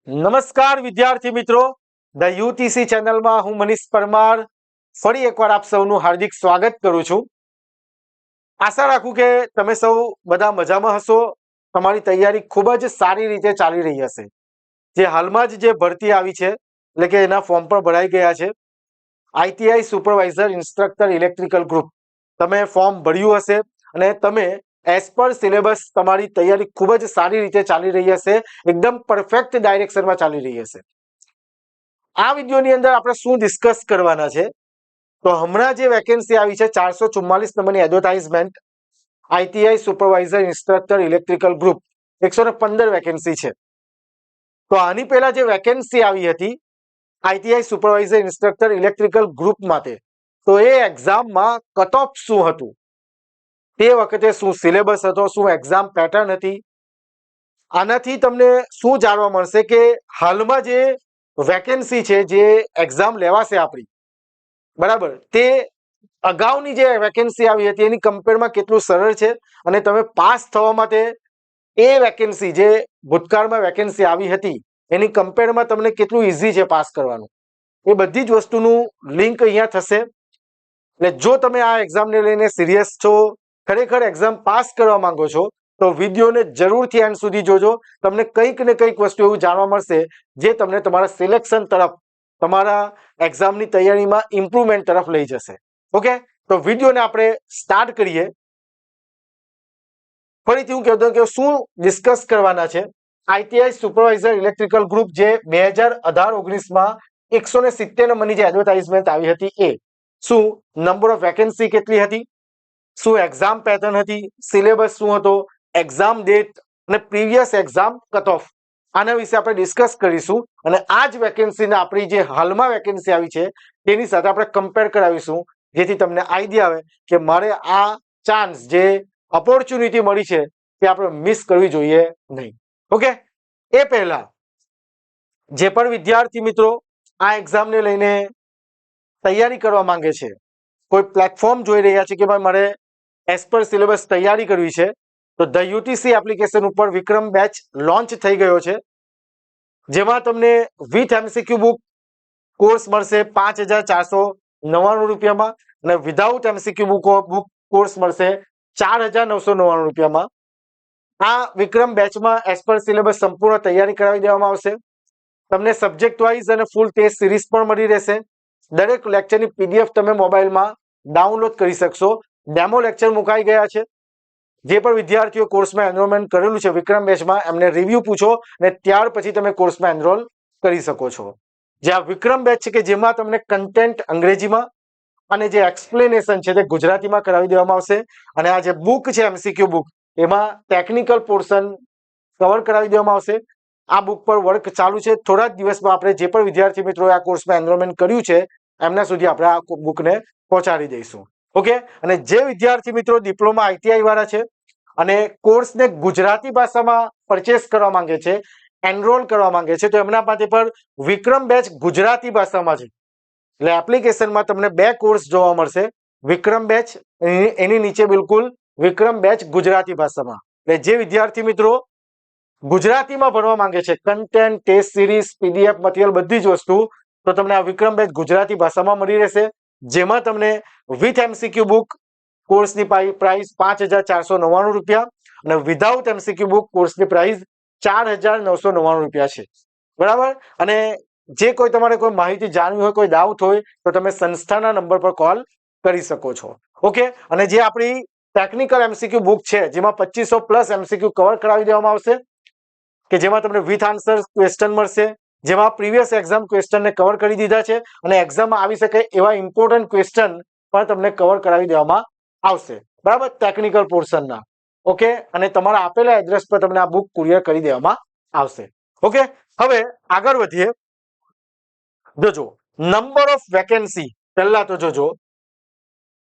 નમસ્કાર વિદ્યાર્થી મિત્રો, ધ યુટીસી ચેનલમાં હું મનીષ પરમાર ફરી એકવાર આપ સૌનું હાર્દિક સ્વાગત કરું છું. આશા રાખું કે તમે સૌ બધા મજામાં હશો. તમારી તૈયારી ખૂબ જ સારી રીતે ચાલી રહી હશે. જે હાલમાં જ જે ભરતી આવી છે એટલે કે એના ફોર્મ પણ ભરાઈ ગયા છે. ITI supervisor instructor electrical group તમે ફોર્મ ભર્યું હશે અને તમે એઝ પર સિલેબસ તમારી તૈયારી ખૂબ જ સારી રીતે ચાલી રહી હશે. એકદમ પરફેક્ટ ડાયરેક્શનમાં ચાલી રહી હશે. આ વિડીયોની અંદર આપણે શું ડિસ્કસ કરવાના છે, તો હમણાં જે વેકેન્સી આવી છે 444 નંબરની advertisement ITI supervisor instructor electrical group 115 vacancy છે. તો આની પહેલા જે વેકેન્સી આવી હતી ITI supervisor instructor electrical group માટે, તો એ એક્ઝામમાં કટ ઓફ શું હતું, તે વખતે શું સિલેબસ હતો, શું એક્ઝામ પેટર્ન હતી, આનાથી તમને શું જાણવા મળશે કે હાલમાં જે વેકેન્સી છે, જે એક્ઝામ લેવાશે આપણી, બરાબર, તે અગાઉની જે વેકેન્સી આવી હતી એની કમ્પેરમાં કેટલું સરળ છે અને તમે પાસ થવા માટે એ વેકેન્સી જે ભૂતકાળમાં વેકેન્સી આવી હતી એની કમ્પેરમાં તમને કેટલું ઇઝી છે પાસ કરવાનું, એ બધી જ વસ્તુનું લિંક અહીંયા થશે. એટલે જો તમે આ એક્ઝામને લઈને સિરિયસ છો, ખરેખર એક્ઝામ પાસ કરવા માંગો છો, તો વિડીયોને જરૂરથી એન્ડ સુધી જોજો. તમને કંઈક ને કંઈક વસ્તુ એવું જાણવા મળશે જે તમને તમારા સિલેક્શન તરફ, તમારા એક્ઝામની તૈયારીમાં ઇમ્પ્રુવમેન્ટ તરફ લઈ જશે. ઓકે, તો વિડીયોને આપણે સ્ટાર્ટ કરીએ. ફરીથી હું કહેતો કે શું ડિસ્કસ કરવાના છે. આઈટીઆઈ સુપરવાઇઝર ઇલેક્ટ્રિકલ ગ્રુપ જે 2018-19માં 170 નંબરની જે એડવર્ટાઇઝમેન્ટ આવી હતી, એ શું નંબર ઓફ વેકેન્સી કેટલી હતી, શું એક્ઝામ પેટર્ન હતી, સિલેબસ શું હતો, એક્ઝામ ડેટ અને પ્રીવિયસ એક્ઝામ કટ ઓફ, આના વિશે આપણે ડિસ્કસ કરીશું. અને આ જ વેકેન્સીને આપણી જે હાલમાં વેકેન્સી આવી છે તેની સાથે આપણે કમ્પેર કરાવીશું, જેથી તમને આઈડિયા આવે કે મારે આ ચાન્સ, જે ઓપોર્ચ્યુનિટી મળી છે, તે આપણે મિસ કરવી જોઈએ નહીં. ઓકે, એ પહેલા જે પણ વિદ્યાર્થી મિત્રો આ એક્ઝામને લઈને તૈયારી કરવા માંગે છે, કોઈ પ્લેટફોર્મ જોઈ રહ્યા છે કે ભાઈ મારે એઝ પર સિલેબસ તૈયારી કરવી છે, તો ધ યુટીસી એપ્લિકેશન ઉપર વિક્રમ બેચ લોન્ચ થઈ ગયો છે, જેમાં તમને વિથ એમસીક્યુ બુક કોર્સ મળશે 5,499 રૂપિયામાં અને વિધાઉટ એમસીક્યુ બુક કોર્સ મળશે 4,999 રૂપિયામાં. આ વિક્રમ બેચમાં એઝ પર સિલેબસ સંપૂર્ણ તૈયારી કરાવી દેવામાં આવશે. તમને સબ્જેક્ટ વાઇઝ અને ફૂલ ટેસ્ટ સિરીઝ પણ મળી રહેશે. દરેક લેક્ચરની પીડીએફ તમે મોબાઈલમાં ડાઉનલોડ કરી શકશો. ડેમો લેક્ચર મુકાઈ ગયા છે. જે પણ વિદ્યાર્થીઓ કોર્સમાં એનરોલમેન્ટ કરેલું છે વિક્રમ બેચમાં, એમને રિવ્યુ પૂછો અને ત્યાર પછી તમે કોર્સમાં એનરોલ કરી શકો છો. જે આ વિક્રમ બેચ છે કે જેમાં તમને કન્ટેન્ટ અંગ્રેજીમાં અને જે એક્સપ્લેનેશન છે તે ગુજરાતીમાં કરાવી દેવામાં આવશે. અને આ જે બુક છે એમસીક્યુ બુક, એમાં ટેકનિકલ પોર્શન કવર કરાવી દેવામાં આવશે. આ બુક પર વર્ક ચાલુ છે. થોડા જ દિવસમાં આપણે જે પણ વિદ્યાર્થી મિત્રોએ આ કોર્સમાં એનરોલમેન્ટ કર્યું છે એમના સુધી આપણે આ બુકને પહોંચાડી દઈશું. ઓકે, અને જે વિદ્યાર્થી મિત્રો ડિપ્લોમા આઈટીઆઈ વાળા છે અને કોર્સને ગુજરાતી ભાષામાં પરચેસ કરવા માંગે છે, એનરોલ કરવા માંગે છે, તો એમના માટે પર વિક્રમ બેચ ગુજરાતી ભાષામાં છે. એટલે એપ્લિકેશનમાં તમને 2 કોર્સ જોવા મળશે, વિક્રમ બેચ, એની નીચે બિલકુલ વિક્રમ બેચ ગુજરાતી ભાષામાં. એટલે જે વિદ્યાર્થી મિત્રો ગુજરાતીમાં ભણવા માંગે છે, content, test series, PDF material, બધી જ વસ્તુ, તો તમને આ વિક્રમ બેચ ગુજરાતી ભાષામાં મળી રહેશે, જેમાં તમને વિથ એમસીક્યુ બુક કોર્સની પ્રાઇસ 5,499 રૂપિયા અને વિધાઉટ એમસીક્યુ બુક કોર્સની પ્રાઇસ 4,999 રૂપિયા છે. બરાબર. અને જે કોઈ તમારે કોઈ માહિતી જાણવી હોય, કોઈ ડાઉટ હોય, તો તમે સંસ્થાના નંબર પર કોલ કરી શકો છો. ઓકે, અને જે આપણી ટેકનિકલ એમસીક્યુ બુક છે, જેમાં 2500+ એમસીક્યુ કવર કરાવી દેવામાં આવશે, કે જેમાં તમને વિથ આન્સર ક્વેશ્ચન મળશે, જેમાં પ્રીવિયસ એક્ઝામ ક્વેશ્ચનને કવર કરી દીધા છે અને એક્ઝામમાં આવી શકે એવા ઇમ્પોર્ટન્ટ ક્વેશ્ચન પણ તમને કવર કરાવી દેવામાં આવશે. બરાબર, ટેકનિકલ પોર્શનના. ઓકે, અને તમારા આપેલા એડ્રેસ પર તમને આ બુક કુરિયર કરી દેવામાં આવશે. ઓકે, હવે આગળ વધીએ. જોજો નંબર ઓફ વેકેન્સી, પહેલા તો જોજો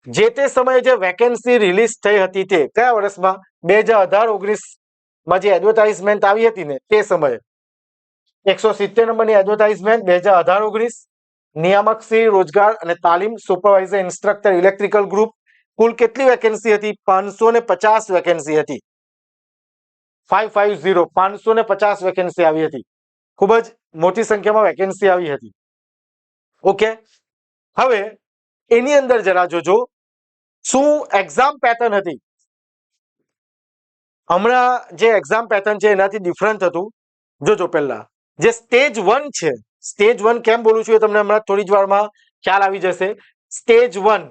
જે તે સમયે જે વેકેન્સી રિલીઝ થઈ હતી તે કયા વર્ષમાં, 2018-19માં જે એડવર્ટાઇઝમેન્ટ આવી હતી ને તે સમયે 170 નંબરની એડવર્ટાઇઝમેન્ટ 2018-19, નિયામક શ્રી રોજગાર અને તાલીમ સુપરવાઇઝર ઇન્સ્ટ્રક્ટર ઇલેક્ટ્રિકલ ગ્રુપ. કુલ કેટલી વેકેન્સી હતી? 550 વેકેન્સી હતી. 550 વેકેન્સી આવી હતી. ખૂબ જ મોટી સંખ્યામાં વેકેન્સી આવી હતી. ઓકે, હવે એની અંદર જરા જોજો શું એક્ઝામ પેટર્ન હતી. હમણાં જે એક્ઝામ પેટર્ન છે એનાથી ડિફરન્ટ હતું. જોજો પહેલા જે સ્ટેજ 1 છે, સ્ટેજ 1 કેમ બોલું છું એ તમને હમણાં થોડી જ વારમાં ખ્યાલ આવી જશે. સ્ટેજ 1,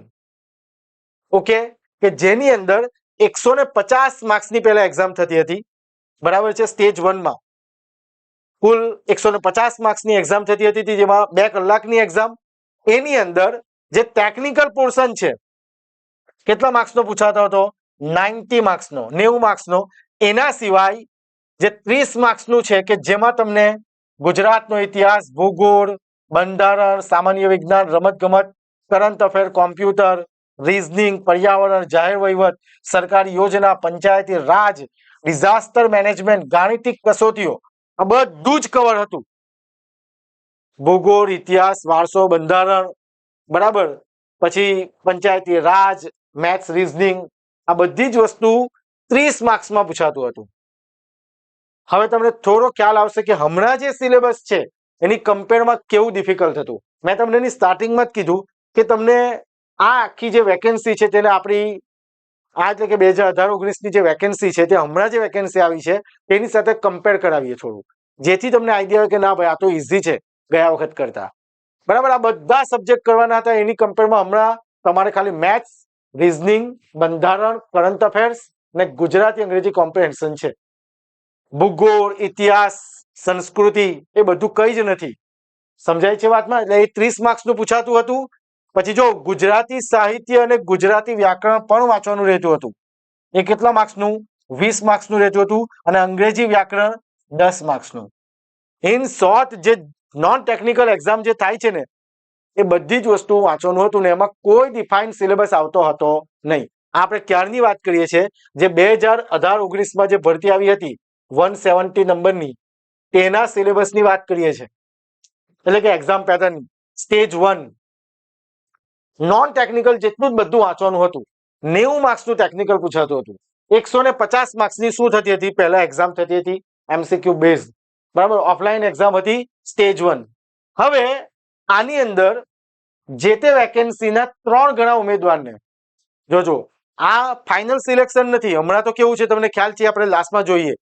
ઓકે, કે જેની અંદર 150 માર્ક્સની પહેલા એક્ઝામ થતી હતી, બરાબર છે. સ્ટેજ 1 માં કુલ 150 માર્ક્સની એક્ઝામ થતી હતી, જેમાં 2 કલાકની એક્ઝામ. એની અંદર જે ટેકનિકલ પોર્શન છે, કેટલા માર્ક્સનો પૂછાતો હતો? 90 માર્ક્સનો, 90 માર્ક્સનો. એના સિવાય જે 30 માર્ક્સનું છે કે જેમાં તમને ગુજરાતનો ઇતિહાસ, ભૂગોળ, બંધારણ, સામાન્ય વિજ્ઞાન, રમતગમત, કરંટ અફેર, કોમ્પ્યુટર, રીઝનિંગ, પર્યાવરણ, જાહેર વહીવટ, સરકારી યોજના, પંચાયતી રાજ, ડિઝાસ્ટર મેનેજમેન્ટ, ગાણિતિક કસોટીઓ, આ બધું જ કવર હતું. ભૂગોળ, ઇતિહાસ, વારસો, બંધારણ, બરાબર, પછી પંચાયતી રાજ, મેથ્સ, રીઝનિંગ, આ બધી જ વસ્તુ 30 માર્ક્સમાં પૂછાતું હતું. હવે તમને થોડો ખ્યાલ આવશે કે હમણાં જે સિલેબસ છે એની કમ્પેરમાં કેવું ડિફિકલ્ટ હતું. મેં તમને એની સ્ટાર્ટિંગમાં જ કીધું કે તમને આ આખી જે વેકેન્સી છે તેને આપણી આ એટલે કે 2018-19ની જે વેકેન્સી છે તે હમણાં જે વેકેન્સી આવી છે તેની સાથે કમ્પેર કરાવીએ થોડું, જેથી તમને આઈડિયા હોય કે ના ભાઈ આ તો ઇઝી છે ગયા વખત કરતા. બરાબર, આ બધા સબ્જેક્ટ કરવાના હતા, એની કમ્પેરમાં હમણાં તમારે ખાલી મેથ્સ, રીઝનિંગ, બંધારણ, કરંટ અફેર્સ અને ગુજરાતી અંગ્રેજી કોમ્પ્રિહેન્શન છે. ભૂગોળ, ઇતિહાસ, સંસ્કૃતિ એ બધું કઈ જ નથી. સમજાય છે વાતમાં? એટલે એ 30 માર્ક્સનું પૂછાતું હતું. પછી જો ગુજરાતી સાહિત્ય અને ગુજરાતી વ્યાકરણ પણ વાંચવાનું રહેતું હતું. એ કેટલા માર્ક્સનું? 20 માર્ક્સનું રહેતું હતું. અને અંગ્રેજી વ્યાકરણ 10 માર્ક્સનું. ઇન શોર્ટ, જે નોન ટેકનિકલ એક્ઝામ જે થાય છે ને એ બધી જ વસ્તુ વાંચવાનું હતું ને એમાં કોઈ ડિફાઇન્ડ સિલેબસ આવતો હતો નહીં. આપણે ક્યારની વાત કરીએ છીએ, જે 2018-19માં જે ભરતી આવી હતી 170 નંબરની, તેના સિલેબસની વાત કરીએ છીએ. એટલે કે exam pattern stage 1 non technical જેટલું જ બધું વાંચવાનું હતું. 90 માર્ક્સનું ટેકનિકલ પૂછાતું હતું. 150 માર્ક્સની શું થતી હતી? પહેલા એક્ઝામ થતી હતી એમસીક્યુ બેઝ, બરાબર, ઓફલાઈન એક્ઝામ હતી સ્ટેજ 1. હવે આની અંદર જે તે વેકેન્સીના 3 ગણા ઉમેદવારને જોજો. આ ફાઇનલ સિલેક્શન નથી. હમણાં તો કેવું છે તમને ખ્યાલ છે, આપણે લાસ્ટમાં જોઈએ.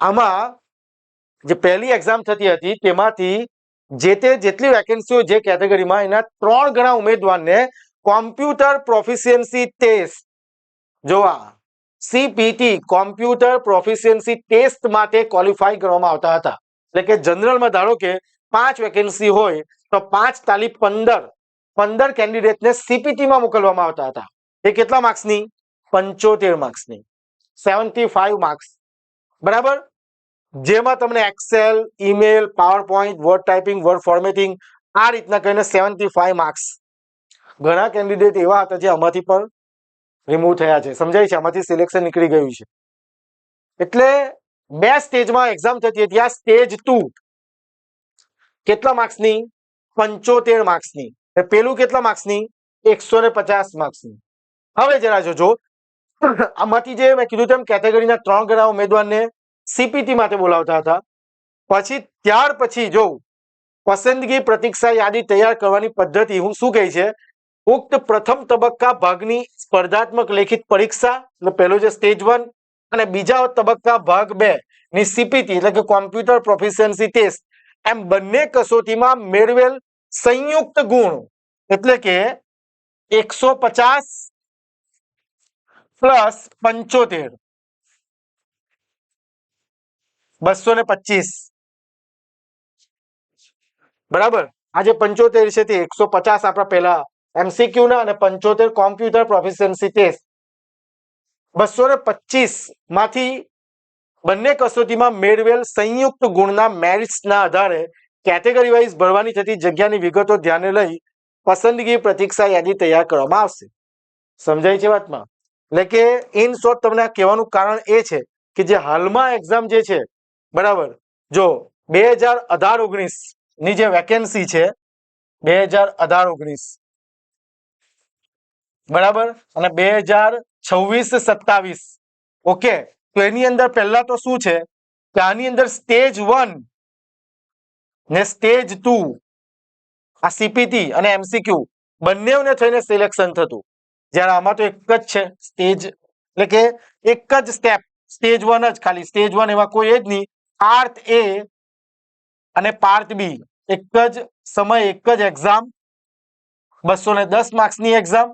આમાં જે પહેલી એક્ઝામ થતી હતી તેમાંથી જે તે જેટલી વેકેન્સીઓ જે કેટેગરીમાં એના 3 ગણા ઉમેદવારને કોમ્પ્યુટર પ્રોફિશિયન્સી ટેસ્ટ, જોવા સીપીટી, કોમ્પ્યુટર પ્રોફિશિયન્સી ટેસ્ટ માટે ક્વોલિફાય કરવામાં આવતા હતા. એટલે કે જનરલમાં ધારો કે 5 વેકેન્સી હોય તો 5 તાલી 15 કેન્ડિડેટને સીપીટીમાં મોકલવામાં આવતા હતા. એ કેટલા માર્ક્સની? 75 માર્ક્સની, 75 માર્ક્સ, બરાબર. જેમાં તમને excel, email, power point, word typing, word formatting, આ રીતના કહીને 75 માર્ક્સ. ઘણા કેન્ડિડેટ એવા હતા જે આમાંથી પણ રિમૂવ થયા છે. સમજાય છે? આમાંથી સિલેક્શન નીકળી ગયું છે. એટલે 2 સ્ટેજમાં એક્ઝામ થતી હતી. આ સ્ટેજ 2 કેટલા માર્ક્સની? 75 માર્ક્સની. પેલું કેટલા માર્ક્સની? 150 માર્ક્સની. હવે જરા જોજો, આમાંથી જે મેં કીધું તેમ કેટેગરીના 3 ગણા ઉમેદવારને સીપીટી માટે બોલાવતા હતા. પછી ત્યાર પછી જો પસંદગી પ્રતીક્ષા યાદી તૈયાર કરવાની પદ્ધતિ હું શું કહી છે, ઉક્ત પ્રથમ તબક્કા ભાગની સ્પર્ધાત્મક લેખિત પરીક્ષા એટલે પહેલો જે સ્ટેજ 1 અને બીજા તબક્કા ભાગ 2 ની સીપીટી એટલે કે કોમ્પ્યુટર પ્રોફિશિયન્સી ટેસ્ટ, એમ બંને કસોટીમાં મેળવેલ સંયુક્ત ગુણ એટલે કે 150 પ્લસ 75 225, બરાબર. આ જે 75 છે તે 150 આપણા પહેલા એમસીક્યુ ના અને 75 કોમ્પ્યુટર પ્રોફિશિયન્સી ટેસ્ટ. 225 માંથી બંને કસોટીમાં મેળવેલ સંયુક્ત ગુણના મેરિટ્સના આધારે કેટેગરી વાઇઝ ભરવાની થતી જગ્યાની વિગતો ધ્યાને લઈ પસંદગી પ્રતીક્ષા યાદી તૈયાર કરવામાં આવશે. સમજાય છે વાતમાં? એટલે કે ઇન શોર્ટ તમને કહેવાનું કારણ એ છે કે જે હાલમાં એક્ઝામ જે છે, બરાબર, જો 2018-19 ની જે વેકેન્સી છે 2018-19, બરાબર, અને 2026-27, ઓકે, તો એની અંદર પહેલા તો શું છે કે આની અંદર સ્ટેજ 1 ને સ્ટેજ 2 આ સીપીટી અને એમસીક્યુ બંનેને થઈને સિલેક્શન થતું. જ્યારે આમાં તો એક જ છે સ્ટેજ, એટલે કે એક જ સ્ટેપ, સ્ટેજ 1 જ, ખાલી સ્ટેજ 1 એમાં કોઈ જ નહીં. પાર્ટ એ અને પાર્ટ બી એક જ સમય, એક જ એક્ઝામ, 210 માર્ક્સની એક્ઝામ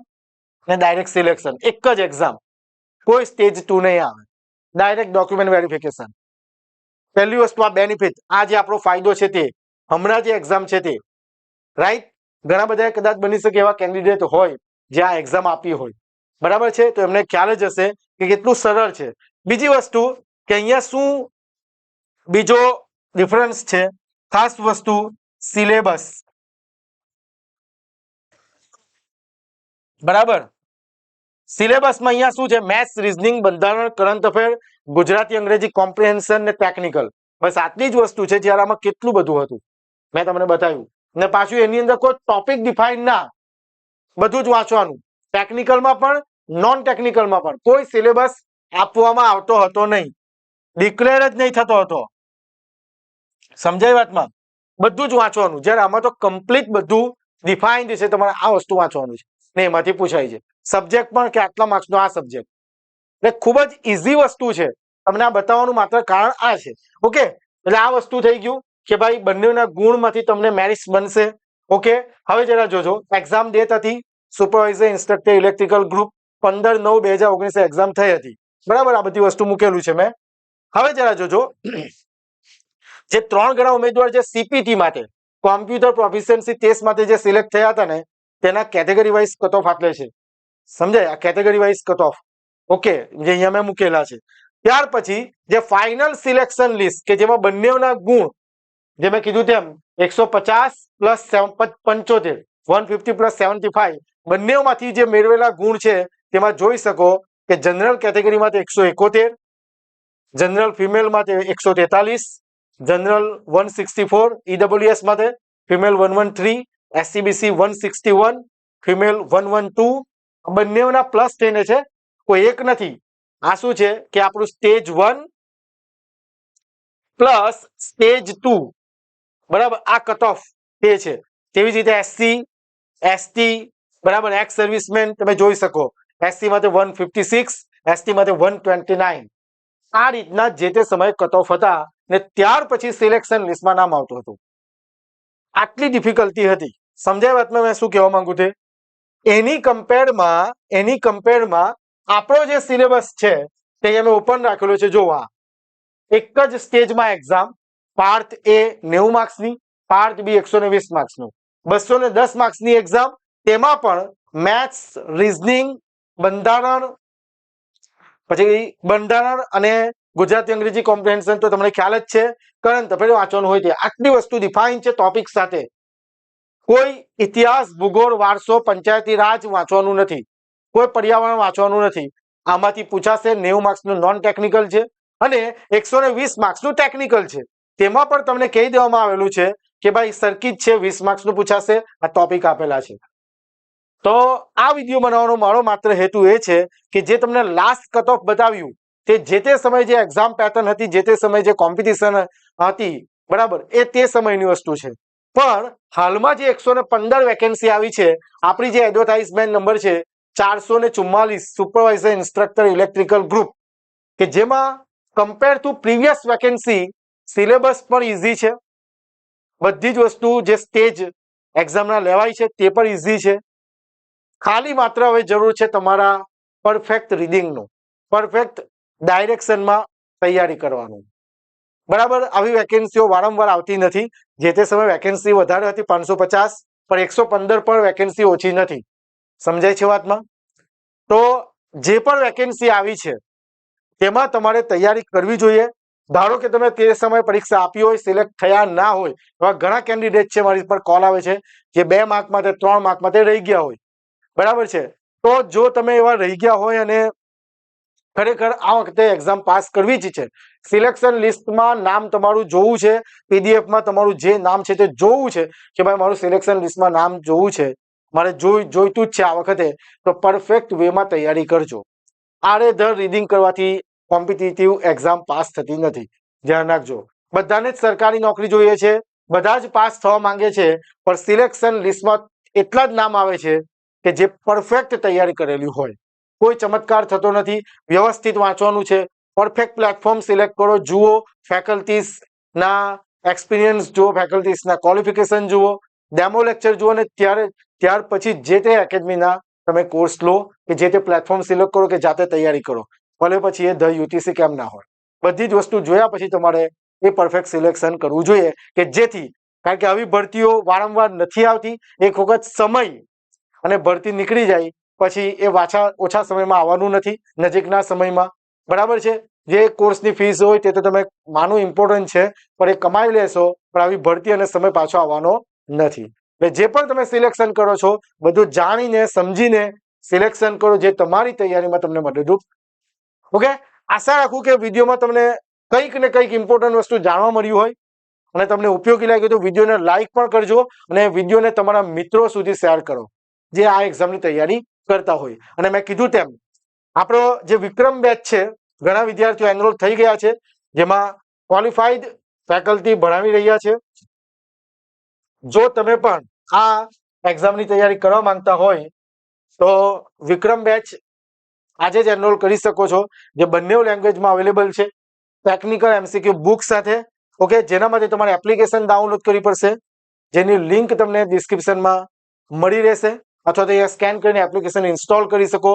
ને ડાયરેક્ટ સિલેક્શન, એક જ એક્ઝામ, કોઈ સ્ટેજ 2 નહીં આવે, ડાયરેક્ટ ડોક્યુમેન્ટ વેરિફિકેશન. પહેલી વસ્તુ આ બેનિફિટ, આ જે આપણો ફાયદો છે તે હમણાં જે એક્ઝામ છે તે, રાઈટ. ઘણા બધા કદાચ બની શકે એવા કેન્ડિડેટ હોય જે આ એક્ઝામ આપી હોય, બરાબર છે, તો એમને ખ્યાલ જ હશે કે કેટલું સરળ છે. બીજી વસ્તુ કે અહીંયા શું બીજો ડિફરન્સ છે, ખાસ વસ્તુ સિલેબસ, બરાબર. સિલેબસમાં અહીંયા શું છે, મેથ્સ, રીઝનિંગ, બંધારણ, કરંટ અફેર, ગુજરાતી, અંગ્રેજી, કોમ્પ્રિહેન્શન ને ટેકનિકલ, બસ આટલી જ વસ્તુ છે. જ્યારે આમાં કેટલું બધું હતું મેં તમને બતાવ્યું, ને પાછું એની અંદર કોઈ ટોપિક ડિફાઇન ના, બધું જ વાંચવાનું. ટેકનિકલમાં પણ, નોન ટેકનિકલમાં પણ કોઈ સિલેબસ આપવામાં આવતો હતો નહીં, ડિક્લેર જ નહીં થતો હતો. સમજાય વાતમાં? બધું જ વાંચવાનું. જ્યારે આમાં તો કમ્પ્લીટ બધું ડિફાઇન્ડ છે, તમારે આ વસ્તુ વાંચવાનું છે ને એમાંથી પૂછાય છે. સબ્જેક્ટ પણ કે આટલા માર્ક્સનો આ સબ્જેક્ટ, એટલે ખૂબ જ ઇઝી વસ્તુ છે. તમને આ બતાવવાનું માત્ર કારણ આ છે. ઓકે, એટલે આ વસ્તુ થઈ ગયું કે ભાઈ બંનેના ગુણમાંથી તમને મેરિટ્સ બનશે. ઓકે, હવે જરા જોજો, એક્ઝામ ડેટ હતી supervisor instructor electrical group 15/9/2019 exam થઈ હતી, બરાબર. આ બધી વસ્તુ મૂકેલું છે મેં. હવે જરા જોજો, જે 3 ગણા ઉમેદવાર જે સીપીટી માટે, કોમ્પ્યુટર પ્રોફિશિયન્સી ટેસ્ટ માટે જે સિલેક્ટ થયા હતા ને, તેના કેટેગરી વાઇઝ કટ ઓફ આપેલ છે. સમજાય? આ category wise cut off, okay, જે અહીંયા મેં મૂકેલા છે. ત્યાર પછી જે ફાઇનલ સિલેક્શન લિસ્ટ કે જેમાં બંનેના ગુણ, જે મેં કીધું તેમ 150 પ્લસ 75, 150 પ્લસ 75, બંનેમાંથી જે મેળવેલા ગુણ છે તેમાં જોઈ શકો કે જનરલ કેટેગરીમાં 171, જનરલ ફિમેલ માટે 143, જનરલ 164, ઈડબ્લ્યુએસ માટે ફિમેલ 113, એસસીબીસી 161, ફિમેલ 112. બંનેના પ્લસ થઈને છે, કોઈ એક નથી. આ શું છે કે આપણું સ્ટેજ 1 પ્લસ સ્ટેજ 2, બરાબર. આ કટ ઓફ તે છે. તેવી જ રીતે એસસી, એસટી, બરાબર, એક્સ સર્વિસમેન તમે જોઈ શકો, એસસી માટે 156, એસટી માટે 129. આ રીતના જે તે સમયે કટ ઓફ હતા ને ત્યાર પછી સિલેક્શન લિસ્ટમાં નામ આવતું હતું. આટલી ડિફિકલ્ટી હતી. સમજાય વાતમાં મેં શું કહેવા માંગુ છું? એની કમ્પેરમાં આપણો જે સિલેબસ છે તે અમે ઓપન રાખેલો છે. જોવા એક જ સ્ટેજમાં એક્ઝામ, પાર્ટ એ 90 માર્ક્સની, પાર્ટ બી 120 માર્ક્સનું, 210 માર્ક્સની એક્ઝામ. તેમાં પણ મેથ્સ, રીઝનિંગ, બંધારણ અને ગુજરાતી, અંગ્રેજી, કોમ્પ્રિહેન્શન તો તમને ખ્યાલ જ છે. કરંટ અફેર વાંચવાનું હોય તે આટલી વસ્તુ ડિફાઇન છે ટોપિક સાથે. કોઈ ઇતિહાસ, ભૂગોળ, વારસો, પંચાયતી રાજ વાંચવાનું નથી, કોઈ પર્યાવરણ વાંચવાનું નથી. આમાંથી પૂછાશે 90 માર્ક્સનું નોન ટેકનિકલ છે અને 120 માર્ક્સનું ટેકનિકલ છે. તેમાં પણ તમને કહી દેવામાં આવેલું છે કે ભાઈ સર્કિટ છે, 20 માર્ક્સનું પૂછાશે, આ ટોપિક આપેલા છે. તો આ વિડીયો બનાવવાનો મારો માત્ર હેતુ એ છે કે જે તમને લાસ્ટ કટ ઓફ બતાવ્યું તે જે તે સમયે જે એક્ઝામ પેટર્ન હતી, જે તે સમયે જે કોમ્પિટિશન હતી, બરાબર, એ તે સમયની વસ્તુ છે. પણ હાલમાં જે 115 વેકેન્સી આવી છે, આપણી જે એડવર્ટાઇઝમેન્ટ નંબર છે 444 સુપરવાઇઝર ઇન્સ્ટ્રક્ટર ઇલેક્ટ્રિકલ ગ્રુપ, કે જેમાં compare to previous vacancy syllabus પણ ઇઝી છે, બધી જ વસ્તુ જે સ્ટેજ એક્ઝામના લેવાય છે તે પણ ઇઝી છે. ખાલી માત્ર હવે જરૂર છે તમારા પરફેક્ટ રીડિંગનું, પરફેક્ટ ડાયરેક્શનમાં તૈયારી કરવાનું, બરાબર. આવી વેકેન્સીઓ વારંવાર આવતી નથી. જે તે સમયે વેકેન્સી વધારે હતી 550, પણ 115 પણ વેકેન્સી ઓછી નથી. સમજાય છે વાતમાં? તો જે પણ વેકેન્સી આવી છે તેમાં તમારે તૈયારી કરવી જોઈએ. ધારો કે તમે તે સમયે પરીક્ષા આપી હોય, સિલેક્ટ થયા ના હોય, એવા ઘણા કેન્ડિડેટ છે, મારી પર કોલ આવે છે, જે 2 માર્ક માટે 3 માર્ક માટે રહી ગયા હોય, બરાબર છે. તો જો તમે એવા રહી ગયા હોય અને ખરેખર આ વખતે એક્ઝામ પાસ કરવી જ છે, સિલેક્શન લિસ્ટમાં નામ તમારું જોવું છે, પીડીએફમાં તમારું જે નામ છે તે જોવું છે કે ભાઈ મારું સિલેક્શન લિસ્ટમાં નામ જોવું છે, મારે જોઈતું જ છે આ વખતે, તો પરફેક્ટ વેમાં તૈયારી કરજો. આડેધડ રીડિંગ કરવાથી કોમ્પિટિટિવ એક્ઝામ પાસ થતી નથી, ધ્યાન રાખજો. બધાને જ સરકારી નોકરી જોઈએ છે, બધા જ પાસ થવા માંગે છે, પણ સિલેક્શન લિસ્ટમાં એટલા જ નામ આવે છે કે જે પરફેક્ટ તૈયારી કરેલી હોય. કોઈ ચમત્કાર થતો નથી. વ્યવસ્થિત વાંચવાનું છે. પરફેક્ટ પ્લેટફોર્મ સિલેક્ટ કરો. જુઓ ફેકલ્ટીઝના એક્સપિરિયન્સ જુઓ, ફેકલ્ટીઝના ક્વોલિફિકેશન જુઓ, ડેમો લેક્ચર જુઓ, અને ત્યાર પછી જે તે એકેડમીના તમે કોર્સ લો કે જે તે પ્લેટફોર્મ સિલેક્ટ કરો કે જાતે તૈયારી કરો. ભલે પછી એ ધ યુટીસી કેમ ના હોય. બધી જ વસ્તુ જોયા પછી તમારે એ પરફેક્ટ સિલેક્શન કરવું જોઈએ કે જેથી, કારણ કે આવી ભરતીઓ વારંવાર નથી આવતી. એક વખત સમય અને ભરતી નીકળી જાય પછી એ ઓછા સમયમાં આવવાનું નથી, નજીકના સમયમાં. બરાબર છે. જે કોર્સની ફીસ હોય તે તો તમે માનું ઇમ્પોર્ટન્ટ છે, પણ એ કમાઈ લેશો, પણ આવી ભરતી અને સમય પાછો આવવાનો નથી. એટલે જે પણ તમે સિલેક્શન કરો છો બધું જાણીને સમજીને સિલેક્શન કરો, જે તમારી તૈયારીમાં તમને મદદરૂપ. ઓકે, આશા રાખું કે વિડીયોમાં તમને કંઈક ને કંઈક ઇમ્પોર્ટન્ટ વસ્તુ જાણવા મળ્યું હોય અને તમને ઉપયોગી લાગ્યું તો વિડીયોને લાઈક પણ કરજો અને વિડીયોને તમારા મિત્રો સુધી શેર કરો જે આ એક્ઝામની તૈયારી કરતા હોય. અને મેં કીધું તેમ આપણો જે વિક્રમ બેચ છે, ઘણા વિદ્યાર્થીઓ એનરોલ થઈ ગયા છે, જેમાં ક્વોલિફાઈડ ફેકલ્ટી ભણાવી રહ્યા છે. જો તમે પણ આ એક્ઝામની તૈયારી કરવા માંગતા હોય તો વિક્રમ બેચ આજે જ એનરોલ કરી શકો છો, જે બંને લેંગ્વેજમાં અવેલેબલ છે. ટેકનિકલ એમસીક્યુ બુક સાથે. ઓકે, જેના માટે તમારે એપ્લિકેશન ડાઉનલોડ કરવી પડશે, જેની લિંક તમને ડિસ્ક્રિપ્શનમાં મળી રહેશે, અથવા તો એ સ્કેન કરીને એપ્લિકેશન ઇન્સ્ટોલ કરી શકો.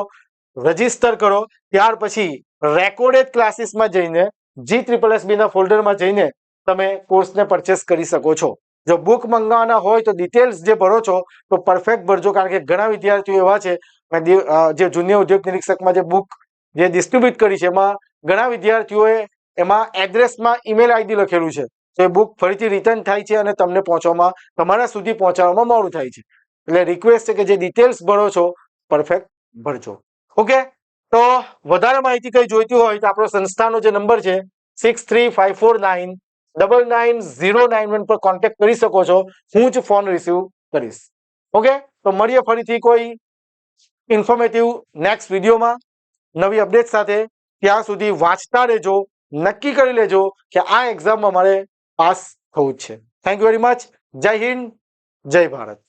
રજીસ્ટર કરો. ત્યાર પછી રેકોર્ડેડ ક્લાસીસમાં જઈને GSSB ના ફોલ્ડરમાં જઈને તમે કોર્સને પરચેસ કરી શકો છો. જો બુક મંગાવવાના હોય તો ડિટેલ્સ જે ભરો છો તો પરફેક્ટ ભરજો, કારણ કે ઘણા વિદ્યાર્થીઓ એવા છે જે જુનિયર ઉદ્યોગ નિરીક્ષકમાં જે બુક જે ડિસ્ટ્રીબ્યુટ કરી છે એમાં ઘણા વિદ્યાર્થીઓએ એમાં એડ્રેસમાં ઈમેલ આઈડી લખેલું છે, તો એ બુક ફરીથી રિટર્ન થાય છે અને તમને પહોંચવામાં, તમારા સુધી પહોંચાડવામાં મોડું થાય છે. એટલે રિક્વેસ્ટ છે કે જે ડિટેલ્સ ભરો છો પરફેક્ટ ભરજો. ઓકે, તો વધારે માહિતી કઈ જોઈતી હોય તો આપણો સંસ્થાનો જે નંબર છે 6354999091 પર કોન્ટેક્ટ કરી શકો છો. હું જ ફોન રિસીવ કરીશ. ઓકે, તો મળીએ ફરીથી કોઈ ઇન્ફોર્મેટિવ નેક્સ્ટ વિડીયોમાં નવી અપડેટ સાથે. ત્યાં સુધી વાંચતા રહેજો. નક્કી કરી લેજો કે આ એક્ઝામમાં મારે પાસ થવું જ છે. Thank you very much. જય હિન્દ, જય ભારત.